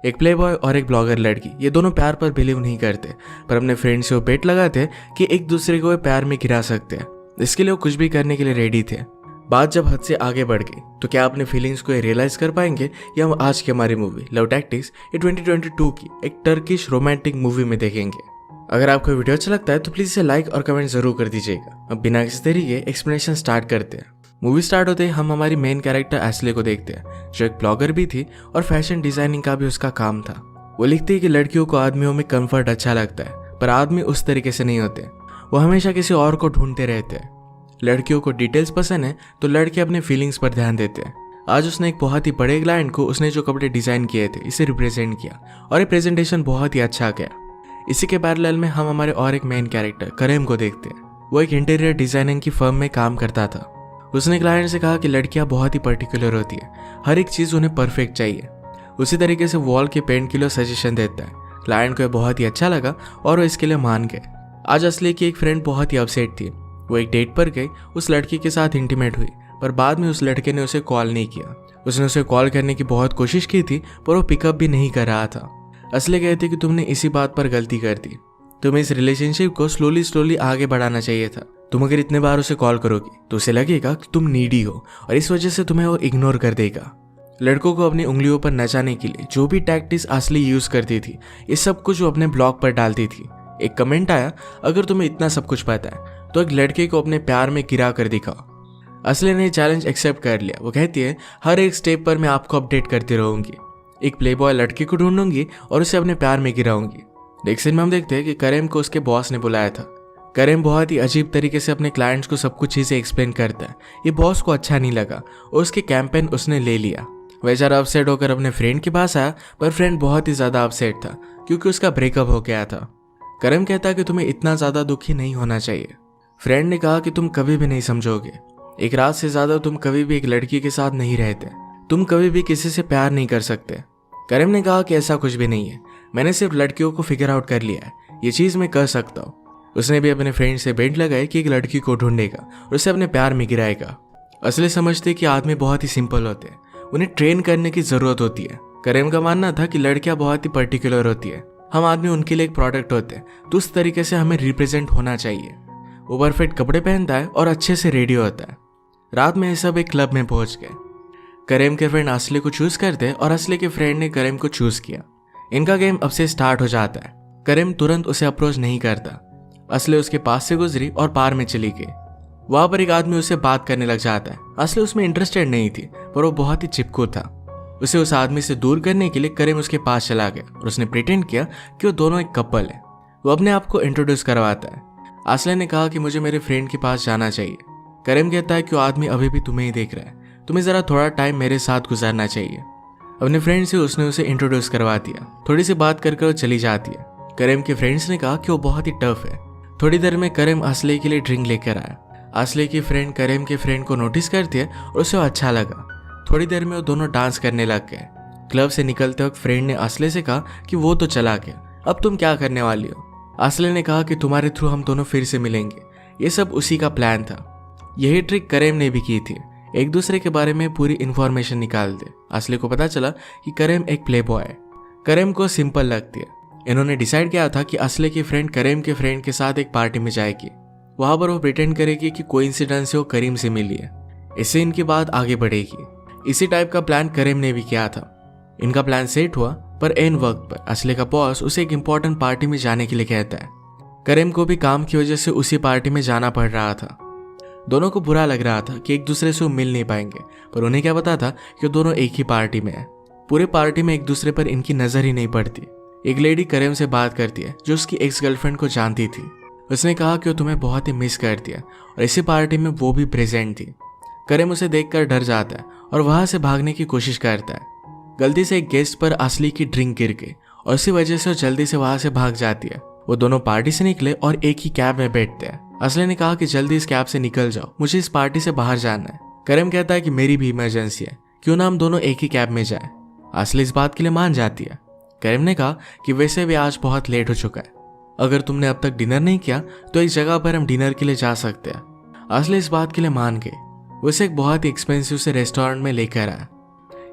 एक प्लेबॉय और एक ब्लॉगर लड़की, ये दोनों प्यार पर बिलीव नहीं करते, पर अपने फ्रेंड से वो बेट लगाते कि एक दूसरे को प्यार में गिरा सकते हैं। इसके लिए वो कुछ भी करने के लिए रेडी थे। बात जब हद से आगे बढ़ गई तो क्या अपने फीलिंग्स को रियलाइज कर पाएंगे, या हम आज की हमारी मूवी लव टैक्टिक्स ये 2022 की एक टर्किश रोमांटिक मूवी में देखेंगे। अगर आपको वीडियो अच्छा लगता है तो प्लीज इसे लाइक और कमेंट जरूर कर दीजिएगा। अब बिना किसी तरीके एक्सप्लेनेशन स्टार्ट करते हैं। मूवी स्टार्ट होते ही हम हमारी मेन कैरेक्टर एस्ले को देखते हैं, जो एक ब्लॉगर भी थी और फैशन डिजाइनिंग का भी उसका काम था। वो लिखती है कि लड़कियों को आदमियों में कंफर्ट अच्छा लगता है, पर आदमी उस तरीके से नहीं होते। वो हमेशा किसी और को ढूंढते रहते हैं। लड़कियों को डिटेल्स पसंद है तो लड़के अपने फीलिंग्स पर ध्यान देते हैं। आज उसने एक बहुत ही बड़े क्लाइंट को उसने जो कपड़े डिजाइन किए थे इसे रिप्रेजेंट किया और ये प्रेजेंटेशन बहुत ही अच्छा गया। इसी के पैरेलल में हम हमारे और एक मेन कैरेक्टर करेम को देखते हैं। वो एक इंटीरियर डिजाइनिंग की फर्म में काम करता था। उसने क्लाइंट से कहा कि लड़कियां बहुत ही पर्टिकुलर होती है, हर एक चीज उन्हें परफेक्ट चाहिए। उसी तरीके से वॉल के पेंट के लिए सजेशन देता है। क्लाइंट को यह बहुत ही अच्छा लगा और वो इसके लिए मान गए। आज असली की एक फ्रेंड बहुत ही अपसेट थी। वो एक डेट पर गई, उस लड़की के साथ इंटीमेट हुई, पर बाद में उस लड़के ने उसे कॉल नहीं किया। उसने उसे कॉल करने की बहुत कोशिश की थी, पर वो पिकअप भी नहीं कर रहा था। असली कहती कि तुमने इसी बात पर गलती कर दी। तुम्हें इस रिलेशनशिप को स्लोली आगे बढ़ाना चाहिए था। तुम अगर इतने बार उसे कॉल करोगी तो उसे लगेगा कि तुम नीडी हो और इस वजह से तुम्हें वो इग्नोर कर देगा। लड़कों को अपनी उंगलियों पर नचाने के लिए जो भी टैक्टिक्स असली यूज करती थी, ये सब कुछ वो अपने ब्लॉग पर डालती थी। एक कमेंट आया, अगर तुम्हें इतना सब कुछ पता है तो एक लड़के को अपने प्यार में गिरा कर दिखाओ। असली ने चैलेंज एक्सेप्ट कर लिया। वो कहती है, हर एक स्टेप पर मैं आपको अपडेट करती रहूंगी। एक प्लेबॉय लड़के को ढूंढूंगी और उसे अपने प्यार में गिराऊंगी। नेक्स्ट सीन में हम देखते हैं कि करेम को उसके बॉस ने बुलाया था। करेम बहुत ही अजीब तरीके से अपने क्लाइंट्स को सब कुछ चीजें एक्सप्लेन करता है। ये बॉस को अच्छा नहीं लगा और उसके कैंपेन उसने ले लिया। बेचारा अपसेट होकर अपने फ्रेंड के पास आया, पर फ्रेंड बहुत ही ज्यादा अपसेट था क्योंकि उसका ब्रेकअप हो गया था। करेम कहता कि तुम्हें इतना ज्यादा दुखी नहीं होना चाहिए। फ्रेंड ने कहा कि तुम कभी भी नहीं समझोगे। एक रात से ज्यादा तुम कभी भी एक लड़की के साथ नहीं रहते। तुम कभी भी किसी से प्यार नहीं कर सकते। करेम ने कहा कि ऐसा कुछ भी नहीं है, मैंने सिर्फ लड़कियों को फिगर आउट कर लिया है, ये चीज मैं कर सकता हूँ। उसने भी अपने फ्रेंड से बेट लगाई कि एक लड़की को ढूंढेगा और उसे अपने प्यार में गिराएगा। असली समझते कि आदमी बहुत ही सिंपल होते हैं, उन्हें ट्रेन करने की जरूरत होती है। करेम का मानना था कि लड़कियां बहुत ही पर्टिकुलर होती है, हम आदमी उनके लिए एक प्रोडक्ट होते हैं, तो उस तरीके से हमें रिप्रेजेंट होना चाहिए। वो परफेक्ट कपड़े पहनता है और अच्छे से रेडी होता है। रात में ये सब एक क्लब में पहुंच गए। करेम के फ्रेंड असली को चूज करते और असली के फ्रेंड ने करेम को चूज किया। इनका गेम अब से स्टार्ट हो जाता है। करेम तुरंत उसे अप्रोच नहीं करता। असली उसके पास से गुजरी और पार में चली गई। वहां पर एक आदमी उससे बात करने लग जाता है। असली उसमें इंटरेस्टेड नहीं थी, पर वो बहुत ही चिपकू था। उसे उस आदमी से दूर करने के लिए करेम उसके पास चला गया और उसने प्रिटेंड किया कि वो दोनों एक कपल है। वो अपने आप को इंट्रोड्यूस करवाता है। असली ने कहा कि मुझे मेरे फ्रेंड के पास जाना चाहिए। करेम कहता है कि वो आदमी अभी भी तुम्हें ही देख रहा है, तुम्हें जरा थोड़ा टाइम मेरे साथ गुजारना चाहिए। अपने फ्रेंड से उसने उसे इंट्रोड्यूस करवा दिया। थोड़ी सी बात करके वो चली जाती है। करेम के फ्रेंड्स ने कहा कि वो बहुत ही टफ है। थोड़ी देर में करेम असली के लिए ड्रिंक लेकर आया। असली की फ्रेंड करेम के फ्रेंड को नोटिस करती है और उसे अच्छा लगा। थोड़ी देर में वो दोनों डांस करने लग गए। क्लब से निकलते वक्त फ्रेंड ने असली से कहा कि वो तो चला गया, अब तुम क्या करने वाली हो। असली ने कहा कि तुम्हारे थ्रू हम दोनों फिर से मिलेंगे। ये सब उसी का प्लान था। यही ट्रिक करेम ने भी की थी, एक दूसरे के बारे में पूरी इंफॉर्मेशन निकाल दे। असली को पता चला कि करेम एक प्लेबॉय है। करेम को सिंपल लगती है। इन्होंने डिसाइड किया था कि असली की फ्रेंड करेम के फ्रेंड के साथ एक पार्टी में जाएगी। वहां पर वो प्रिटेंड करेगी कि कोइंसिडेंस से वो करीम से मिली है। इससे इनकी बात आगे बढ़ेगी। इसी टाइप का प्लान करेम ने भी किया था। इनका प्लान सेट हुआ, पर एन वक्त पर असली का बॉस उसे एक इंपॉर्टेंट पार्टी में जाने के लिए कहता है। करेम को भी काम की वजह से उसी पार्टी में जाना पड़ रहा था। दोनों को बुरा लग रहा था कि एक दूसरे से वो मिल नहीं पाएंगे, पर उन्हें क्या पता था कि वो दोनों एक ही पार्टी में है। पूरे पार्टी में एक दूसरे पर इनकी नजर ही नहीं पड़ती। एक लेडी करेम से बात करती है जो उसकी एक्स गर्लफ्रेंड को जानती थी। उसने कहा कि वो तुम्हें बहुत ही मिस करती है और इसी पार्टी में वो भी प्रेजेंट थी। करेम उसे देखकर डर जाता है और वहां से भागने की कोशिश करता है। गलती से एक गेस्ट पर असली की ड्रिंक गिर गई और इसी वजह से वो जल्दी से वहां से भाग जाती है। वो दोनों पार्टी से निकले और एक ही कैब में बैठते हैं। असली ने कहा कि जल्दी इस कैब से निकल जाओ, मुझे इस पार्टी से बाहर जाना है। करेम कहता है कि मेरी भी इमरजेंसी है, क्यों ना हम दोनों एक ही कैब में जाएं। असली इस बात के लिए मान जाती है। करेम ने कहा कि वैसे भी आज बहुत लेट हो चुका है, अगर तुमने अब तक डिनर नहीं किया तो एक जगह पर हम डिनर के लिए जा सकते हैं। असली इस बात के लिए मान गई। उसे एक बहुत ही एक्सपेंसिव से रेस्टोरेंट में लेकर आया।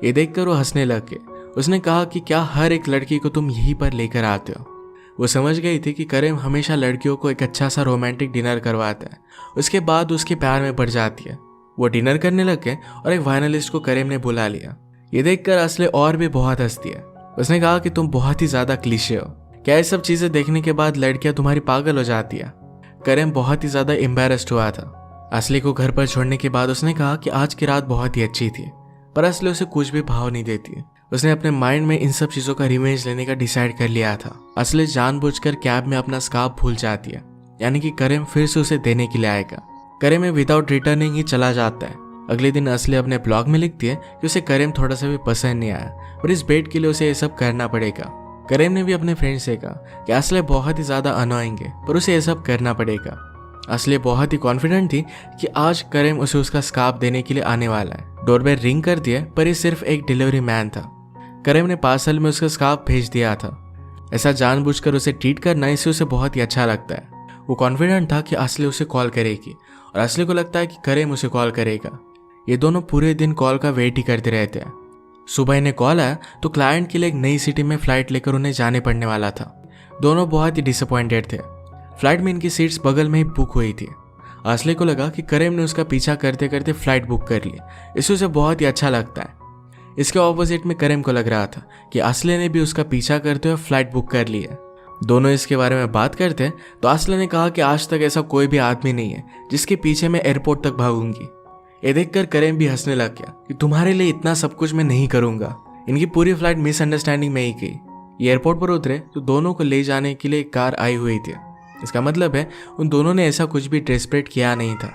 ये देखकर वो हंसने लग गए उसने कहा कि क्या हर एक लड़की को तुम यहीं पर लेकर आते हो। वो समझ गई थी कि करीम हमेशा लड़कियों को एक अच्छा सा रोमांटिक डिनर करवाता है, उसके बाद उसके प्यार में पड़ जाती है। वो डिनर करने लग गए और एक वायलिनिस्ट को करीम ने बुला लिया। ये देखकर असले और भी बहुत हंसती है। उसने कहा कि तुम बहुत ही ज्यादा क्लीशे हो, क्या ये सब चीजें देखने के बाद लड़कियां तुम्हारी पागल हो जाती है। करीम बहुत ही ज्यादा एम्बेरस्ड हुआ था। असली को घर पर छोड़ने के बाद उसने कहा कि आज की रात बहुत ही अच्छी थी, पर असली उसे कुछ भी भाव नहीं देती। उसने अपने माइंड में इन सब चीजों का रिवेंज लेने का डिसाइड कर लिया था। असली जानबूझकर कैब में अपना स्कार्फ भूल जाती है, यानी कि करीम फिर से उसे देने के लिए आएगा। करीम में विदाउट रिटर्निंग ही चला जाता है। अगले दिन असली अपने ब्लॉग में लिखती है कि उसे करीम थोड़ा सा भी पसंद नहीं आया, पर इस बेट के लिए उसे ये सब करना पड़ेगा। करीम ने भी अपने फ्रेंड से कहा कि असली बहुत ही ज्यादा अनोइंग है, पर उसे ये सब करना पड़ेगा। असली बहुत ही कॉन्फिडेंट थी कि आज करीम उसे उसका स्कार्फ देने के लिए आने वाला है। डोरबेल रिंग कर दिया, पर ये सिर्फ एक डिलीवरी मैन था। करीम ने पार्सल में उसका स्कार्फ भेज दिया था। ऐसा जानबूझकर उसे ट्रीट करना इससे उसे बहुत ही अच्छा लगता है। वो कॉन्फिडेंट था कि असली उसे कॉल करेगी और असली को लगता है कि करीम उसे कॉल करेगा। ये दोनों पूरे दिन कॉल का वेट ही करते रहते हैं। सुबह इन्हें कॉल आया तो क्लाइंट के लिए एक नई सिटी में फ्लाइट लेकर उन्हें जाने पड़ने वाला था। दोनों बहुत ही डिसअपॉइंटेड थे। फ्लाइट में इनकी सीट्स बगल में ही बुक हुई थी। असली को लगा कि करीम ने उसका पीछा करते करते फ्लाइट बुक कर ली, इससे उसे बहुत ही अच्छा लगता है। इसके ऑपोजिट में करीम को लग रहा था कि असली ने भी उसका पीछा करते हुए फ्लाइट बुक कर ली है। दोनों इसके बारे में बात करते तो असली ने कहा कि आज तक ऐसा कोई भी आदमी नहीं है जिसके पीछे मैं एयरपोर्ट तक भागूंगी। ये देखकर करीम भी हंसने लग गया कि तुम्हारे लिए इतना सब कुछ मैं नहीं करूंगा। इनकी पूरी फ्लाइट मिसअंडरस्टैंडिंग में ही गई। एयरपोर्ट पर उतरे तो दोनों को ले जाने के लिए एक कार आई हुई थी। इसका मतलब है उन दोनों ने ऐसा कुछ भी डेस्परेट किया नहीं था।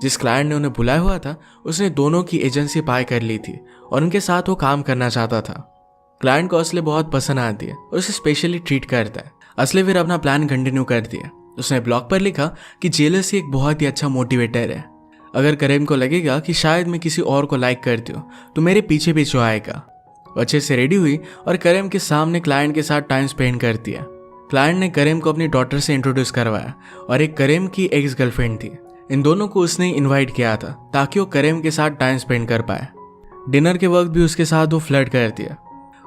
जिस क्लाइंट ने उन्हें बुलाया हुआ था उसने दोनों की एजेंसी बाय कर ली थी और उनके साथ वो काम करना चाहता था। क्लाइंट को असली बहुत पसंद आती है और उसे स्पेशली ट्रीट करता है। असली फिर अपना प्लान कंटिन्यू कर दिया। उसने ब्लॉग पर लिखा कि जेलसी एक बहुत ही अच्छा मोटिवेटर है। अगर करीम को लगेगा कि शायद मैं किसी और को लाइक करती हूँ तो मेरे पीछे पीछे आएगा। वो अच्छे से रेडी हुई और करीम के सामने क्लाइंट के साथ टाइम स्पेंड करती है। क्लाइंट ने करीम को अपनी डॉटर से इंट्रोड्यूस करवाया और एक करीम की एक्स गर्लफ्रेंड थी। इन दोनों को उसने इनवाइट किया था ताकि वो करीम के साथ टाइम स्पेंड कर पाए। डिनर के वक्त भी उसके साथ वो फ्लर्ट करती है।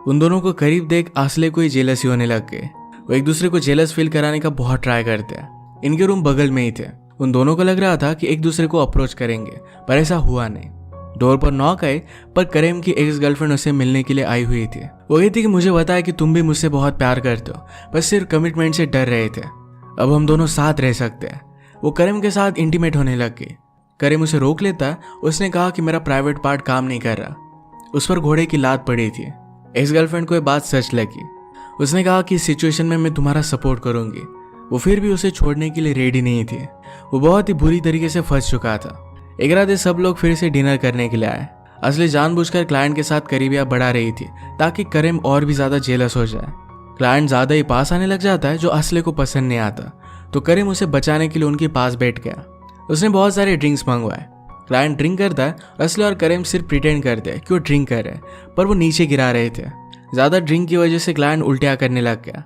उन दोनों को करीब देख असले को ही जेलसी होने लग गई। वो एक दूसरे को जेलस फील कराने का बहुत ट्राई करते हैं। इनके रूम बगल में ही थे। उन दोनों को लग रहा था कि एक दूसरे को अप्रोच करेंगे, पर ऐसा हुआ नहीं। डोर पर नॉक आए पर करीम की एक्स गर्लफ्रेंड उसे मिलने के लिए आई हुई थी। वो कहती कि मुझे बताया कि तुम भी मुझसे बहुत प्यार करते हो, पर सिर्फ कमिटमेंट से डर रहे थे। अब हम दोनों साथ रह सकते हैं। वो करीम के साथ इंटीमेट होने लग गई। करीम उसे रोक लेता है। उसने कहा कि मेरा प्राइवेट पार्ट काम नहीं कर रहा। उस पर घोड़े की लात पड़ी थी। एक्स गर्लफ्रेंड को यह बात सच लगी। उसने कहा कि इस सिचुएशन में मैं तुम्हारा सपोर्ट करूंगी। वो फिर भी उसे छोड़ने के लिए रेडी नहीं थी। वो बहुत ही बुरी तरीके से फंस चुका था। एक रात सब लोग फिर से डिनर करने के लिए आए। असली जानबूझकर क्लाइंट के साथ करीबियां बढ़ा रही थी ताकि करीम और भी ज्यादा जेलस हो जाए। क्लाइंट ज्यादा ही पास आने लग जाता है जो असली को पसंद नहीं आता, तो करीम उसे बचाने के लिए उनके पास बैठ गया। उसने बहुत सारे ड्रिंक्स मंगवाए। क्लाइंट ड्रिंक करता है। असली और करीम सिर्फ प्रिटेंड करते हैं कि वो ड्रिंक कर रहे हैं, पर वो नीचे गिरा रहे थे। ज्यादा ड्रिंक की वजह से क्लाइंट उल्टियाँ करने लग गया।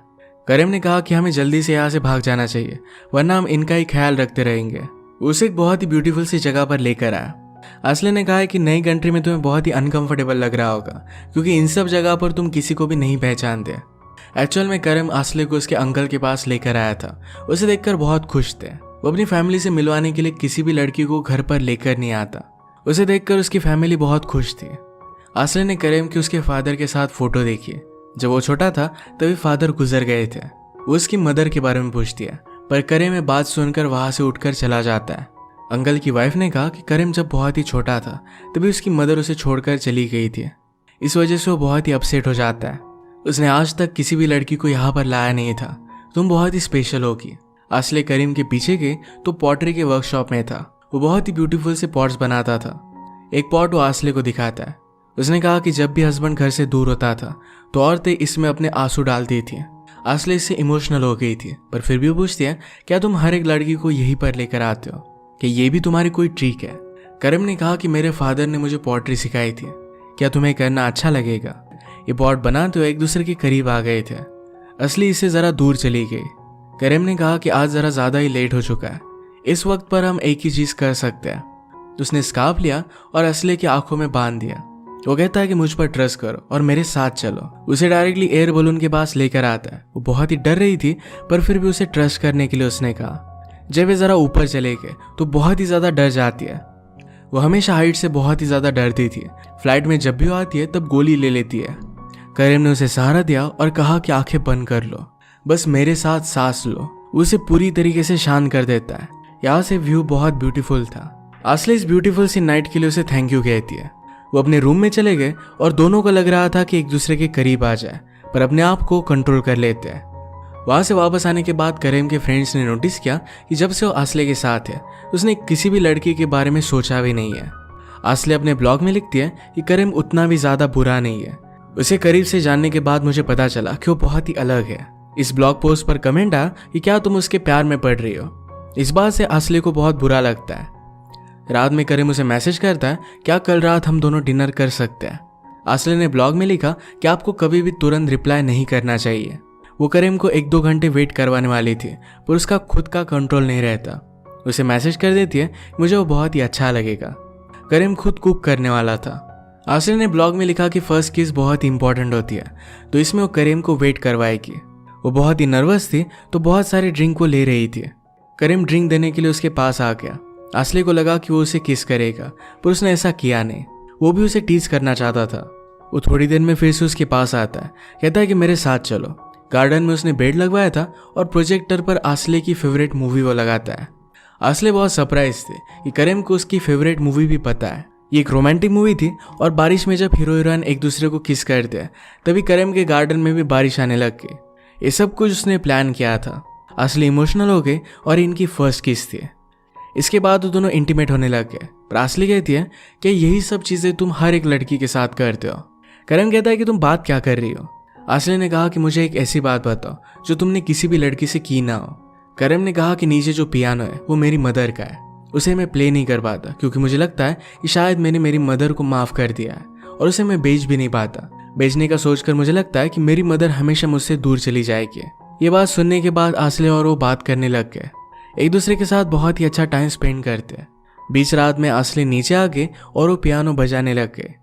करीम ने कहा कि हमें जल्दी से यहाँ से भाग जाना चाहिए, वरना हम इनका ही ख्याल रखते रहेंगे। उसे एक बहुत ही ब्यूटीफुल सी जगह पर लेकर आया। असली ने कहा कि नई कंट्री में तुम्हें बहुत ही अनकंफर्टेबल लग रहा होगा, क्योंकि इन सब जगह पर तुम किसी को भी नहीं पहचानते। एक्चुअल में करीम असली को उसके अंकल के पास लेकर आया था। उसे देखकर बहुत खुश थे। वो अपनी फैमिली से मिलवाने के लिए किसी भी लड़की को घर पर लेकर नहीं आता। उसे देखकर उसकी फैमिली बहुत खुश थी। असली ने करीम की उसके फादर के साथ फोटो देखी। जब वो छोटा था तभी फादर गुजर गए थे। वो उसकी मदर के बारे में पूछती है, पर करीम में बात सुनकर वहां से उठकर चला जाता है। अंकल की वाइफ ने कहा कि करीम जब बहुत ही छोटा था तभी उसकी मदर उसे छोड़कर चली गई थी। इस वजह से वो बहुत ही अपसेट हो जाता है। उसने आज तक किसी भी लड़की को यहाँ पर लाया नहीं था। तुम बहुत ही स्पेशल होगी। असली करीम के पीछे गए तो पॉटरी के वर्कशॉप में था। वो बहुत ही ब्यूटीफुल से पॉट्स बनाता था। एक पॉट वो असली को दिखाता है। उसने कहा कि जब भी हस्बैंड घर से दूर होता था तो औरतें इसमें अपने आंसू डालती थी। असली इससे इमोशनल हो गई थी, पर फिर भी वो पूछती है, क्या तुम हर एक लड़की को यहीं पर लेकर आते हो? कि ये भी तुम्हारी कोई ट्रिक है? करीम ने कहा कि मेरे फादर ने मुझे पॉटरी सिखाई थी, क्या तुम्हें करना अच्छा लगेगा? ये पॉट बनाते हुए एक दूसरे के करीब आ गए थे। असली इससे जरा दूर चली गई। करीम ने कहा कि आज जरा ज्यादा ही लेट हो चुका है, इस वक्त पर हम एक ही चीज कर सकते हैं। उसने स्कार्फ लिया और असली की आंखों में बांध दिया। वो कहता है कि मुझ पर ट्रस्ट करो और मेरे साथ चलो। उसे डायरेक्टली एयर बलून के पास लेकर आता है। वो बहुत ही डर रही थी पर फिर भी उसे ट्रस्ट करने के लिए उसने कहा। जब वे जरा ऊपर चले गए तो बहुत ही ज्यादा डर जाती है। वो हमेशा हाइट से बहुत ही ज्यादा डरती थी। फ्लाइट में जब भी वो आती है तब गोली ले लेती है। करीम ने उसे सहारा दिया और कहा कि आंखें बंद कर लो, बस मेरे साथ सांस लो। उसे पूरी तरीके से शांत कर देता है। यहाँ से व्यू बहुत ब्यूटीफुल था। आसले इस ब्यूटीफुल सी नाइट के लिए उसे थैंक यू कहती है। वो अपने रूम में चले गए और दोनों को लग रहा था कि एक दूसरे के करीब आ जाए, पर अपने आप को कंट्रोल कर लेते हैं। वहां से वापस आने के बाद करीम के फ्रेंड्स ने नोटिस किया कि जब से वो आसले के साथ है उसने किसी भी लड़की के बारे में सोचा भी नहीं है। आसले अपने ब्लॉग में लिखती है कि करीम उतना भी ज्यादा बुरा नहीं है। उसे करीब से जानने के बाद मुझे पता चला कि वो बहुत ही अलग है। इस ब्लॉग पोस्ट पर कमेंट आया कि क्या तुम उसके प्यार में पड़ रही हो। इस बात से आसले को बहुत बुरा लगता है। रात में करीम उसे मैसेज करता है, क्या कल रात हम दोनों डिनर कर सकते हैं। आसले ने ब्लॉग में लिखा कि आपको कभी भी तुरंत रिप्लाई नहीं करना चाहिए। वो करीम को 1-2 घंटे वेट करवाने वाली थी पर उसका खुद का कंट्रोल नहीं रहता। उसे मैसेज कर देती है, मुझे वो बहुत ही अच्छा लगेगा। करीम खुद कुक करने वाला था। आसले ने ब्लॉग में लिखा कि फर्स्ट किस बहुत ही इंपॉर्टेंट होती है, तो इसमें वो करीम को वेट करवाएगी। वो बहुत ही नर्वस थी तो बहुत सारे ड्रिंक को ले रही थी। करीम ड्रिंक देने के लिए उसके पास आ गया। आसले को लगा कि वो उसे किस करेगा पर उसने ऐसा किया नहीं। वो भी उसे टीज करना चाहता था। वो थोड़ी देर में फिर से उसके पास आता है, कहता है कि मेरे साथ चलो। गार्डन में उसने बेड लगवाया था और प्रोजेक्टर पर आसले की फेवरेट मूवी वो लगाता है। आसले बहुत सरप्राइज थे कि करीम को उसकी फेवरेट मूवी भी पता है। ये एक रोमांटिक मूवी थी और बारिश में जब हीरो हीरोइन एक दूसरे को किस करते हैं तभी करीम के गार्डन में भी बारिश आने लग गई। ये सब कुछ उसने प्लान किया था। आसले इमोशनल हो गए और इनकी फर्स्ट किस थी। इसके बाद वो दोनों इंटीमेट होने लग गए। पर आसले कहती है कि यही सब चीजें तुम हर एक लड़की के साथ करते हो। करीम कहता है कि तुम बात क्या कर रही हो। आसले ने कहा कि मुझे एक ऐसी बात बताओ जो तुमने किसी भी लड़की से की ना हो। करीम ने कहा कि नीचे जो पियानो है वो मेरी मदर का है। उसे मैं प्ले नहीं कर पाता क्योंकि मुझे लगता है कि शायद मैंने मेरी मदर को माफ कर दिया है और उसे मैं बेच भी नहीं पाता। बेचने का सोचकर मुझे लगता है कि मेरी मदर हमेशा मुझसे दूर चली जाएगी। ये बात सुनने के बाद आसले और वो बात करने लग गए। एक दूसरे के साथ बहुत ही अच्छा टाइम स्पेंड करते। बीच रात में आसले नीचे आ गए और वो पियानो बजाने लग गए।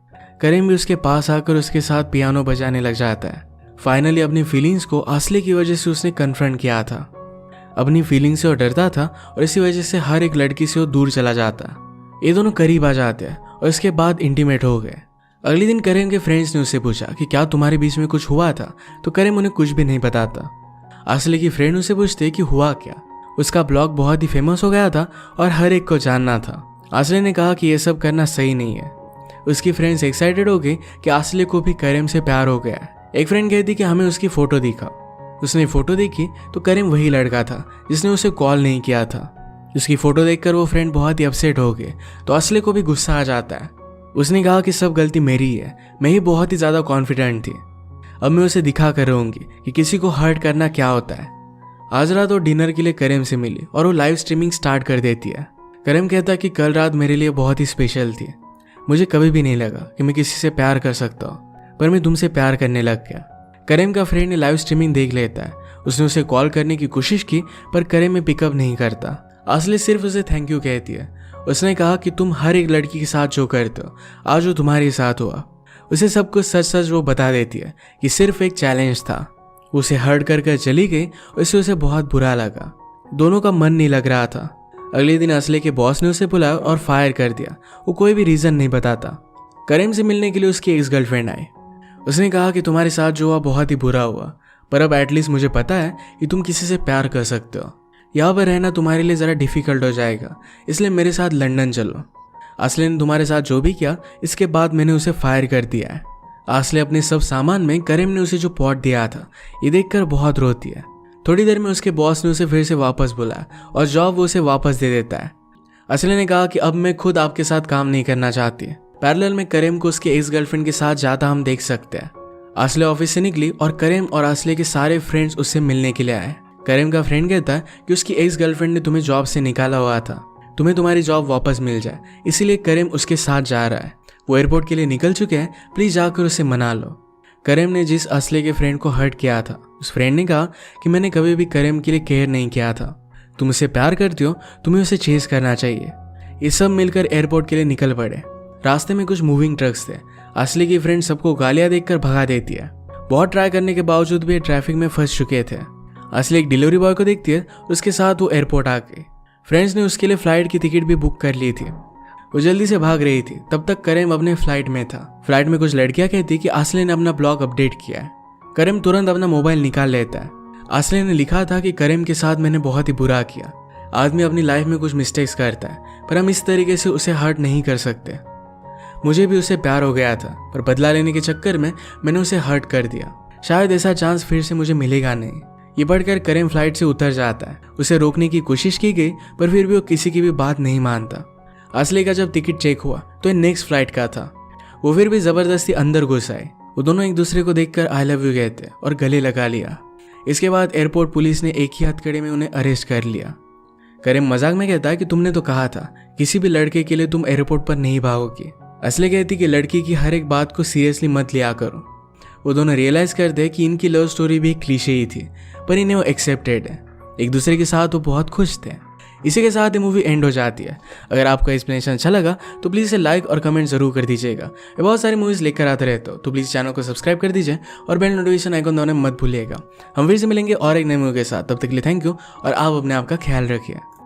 करीम भी उसके पास आकर उसके साथ पियानो बजाने लग जाता है। फाइनली अपनी फीलिंग्स को आसले की वजह से उसने कन्फ्रंट किया था। अपनी फीलिंग से वो डरता था और इसी वजह से हर एक लड़की से वो दूर चला जाता। ये दोनों करीब आ जाते हैं और इसके बाद इंटीमेट हो गए। अगले दिन करीम के फ्रेंड्स ने उससे पूछा कि क्या तुम्हारे बीच में कुछ हुआ था, तो करीम उन्हें कुछ भी नहीं बताता। आसले की फ्रेंड उसे पूछते कि हुआ क्या। उसका ब्लॉग बहुत ही फेमस हो गया था और हर एक को जानना था। आसले ने कहा कि यह सब करना सही नहीं है। उसकी फ्रेंड्स एक्साइटेड हो गई कि आसले को भी करीम से प्यार हो गया है। एक फ्रेंड कहती कि हमें उसकी फोटो दिखाओ। उसने फोटो देखी तो करीम वही लड़का था जिसने उसे कॉल नहीं किया था। उसकी फोटो देखकर वो फ्रेंड बहुत ही अपसेट हो गए तो आसले को भी गुस्सा आ जाता है। उसने कहा कि सब गलती मेरी है, मैं ही बहुत ही ज्यादा कॉन्फिडेंट थी। अब मैं उसे दिखा कर रहूंगी कि किसी को हर्ट करना क्या होता है। आज रात वो डिनर के लिए करीम से मिली और वो लाइव स्ट्रीमिंग स्टार्ट कर देती है। करीम कहता है कि कल रात मेरे लिए बहुत ही स्पेशल थी। मुझे कभी भी नहीं लगा कि मैं किसी से प्यार कर सकता हूँ, पर मैं तुमसे प्यार करने लग गया। करीम का फ्रेंड ने लाइव स्ट्रीमिंग देख लेता है। उसने उसे कॉल करने की कोशिश की पर करीम में पिकअप नहीं करता। आसले सिर्फ उसे थैंक यू कहती है। उसने कहा कि तुम हर एक लड़की के साथ जो करते हो आज वो तुम्हारे साथ हुआ। उसे सब कुछ सच सच वो बता देती है कि सिर्फ एक चैलेंज था। उसे हर्ट कर चली गई। उससे उसे बहुत बुरा लगा। दोनों का मन नहीं लग रहा था। अगले दिन असले के बॉस ने उसे बुलाया और फायर कर दिया। वो कोई भी रीजन नहीं बताता। करीम से मिलने के लिए उसकी एक्स गर्लफ्रेंड आई। उसने कहा कि तुम्हारे साथ जो हुआ बहुत ही बुरा हुआ, पर अब एटलीस्ट मुझे पता है कि तुम किसी से प्यार कर सकते हो। यहाँ पर रहना तुम्हारे लिए ज़रा डिफिकल्ट हो जाएगा, इसलिए मेरे साथ लंदन चलो। आसले ने तुम्हारे साथ जो भी किया इसके बाद मैंने उसे फायर कर दिया है। आसले अपने सब सामान में करीम ने उसे जो पॉट दिया था ये देखकर बहुत रोती है। थोड़ी देर में उसके बॉस ने उसे फिर से वापस बुलाया और जॉब वो उसे वापस दे देता है। आसले ने कहा कि अब मैं खुद आपके साथ काम नहीं करना चाहती। पैरेलल में करीम को उसके एक्स गर्लफ्रेंड के साथ जाता हम देख सकते हैं। आसले ऑफिस से निकली और करीम और आसले के सारे फ्रेंड्स उससे मिलने के लिए आए। करीम का फ्रेंड कहता है कि उसकी एक्स गर्लफ्रेंड ने तुम्हें जॉब से निकाला हुआ था, तुम्हें तुम्हारी जॉब वापस मिल जाए, इसीलिए करीम उसके साथ जा रहा है। वो एयरपोर्ट के लिए निकल चुके हैं, प्लीज जाकर उसे मना लो। करीम ने जिस असले के फ्रेंड को हर्ट किया था उस फ्रेंड ने कहा कि मैंने कभी भी करीम के लिए केयर नहीं किया था। तुम उसे प्यार करती हो, तुम्हें उसे चेस करना चाहिए। ये सब मिलकर एयरपोर्ट के लिए निकल पड़े। रास्ते में कुछ मूविंग ट्रक्स थे। असली की फ्रेंड सबको गालियां देकर भगा देती है। बहुत ट्राई करने के बावजूद भी ट्रैफिक में फंस चुके थे। असली एक डिलीवरी बॉय को देखती है, उसके साथ वो एयरपोर्ट आ गई। फ्रेंड्स ने उसके लिए फ्लाइट की टिकट भी बुक कर ली थी। वो जल्दी से भाग रही थी, तब तक करीम अपने फ्लाइट में था। फ्लाइट में कुछ लड़कियां कहती कि असली ने अपना ब्लॉग अपडेट किया है। करीम तुरंत अपना मोबाइल निकाल लेता है। असली ने लिखा था कि करीम के साथ मैंने बहुत ही बुरा किया। आदमी अपनी लाइफ में कुछ मिस्टेक्स करता है, पर हम इस तरीके से उसे हर्ट नहीं कर सकते। मुझे भी उससे प्यार हो गया था, पर बदला लेने के चक्कर में मैंने उसे हर्ट कर दिया। शायद ऐसा चांस फिर से मुझे मिलेगा नहीं। ये पढ़कर करीम फ्लाइट से उतर जाता है। उसे रोकने की कोशिश की गई, पर फिर भी वो किसी की भी बात नहीं मानता। असली का जब टिकट चेक हुआ तो ये नेक्स्ट फ्लाइट का था। वो फिर भी जबरदस्ती अंदर घुस आए। वो दोनों एक दूसरे को देखकर आई लव यू कहते और गले लगा लिया। इसके बाद एयरपोर्ट पुलिस ने एक ही हथकड़े में उन्हें अरेस्ट कर लिया। करीम मजाक में कहता है कि तुमने तो कहा था किसी भी लड़के के लिए तुम एयरपोर्ट पर नहीं भागोगी। असली कहती कि लड़की की हर एक बात को सीरियसली मत लिया करो। वो दोनों रियलाइज करते कि इनकी लव स्टोरी भी एक क्लीशे ही थी, पर इन्हें वो एक्सेप्टेड है। एक दूसरे के साथ वो बहुत खुश थे। इसी के साथ ये मूवी एंड हो जाती है। अगर आपको एक्सप्लेनेशन अच्छा लगा तो प्लीज़ इसे लाइक और कमेंट जरूर कर दीजिएगा। मैं बहुत सारी मूवीज़ लेकर आते रहता हूँ, तो प्लीज़ चैनल को सब्सक्राइब कर दीजिए और बेल नोटिफिकेशन आइकन दबाना मत भूलिएगा। हम फिर से मिलेंगे और एक नई मूवी के साथ। तब तक के लिए थैंक यू और आप अपने आप का ख्याल रखिए।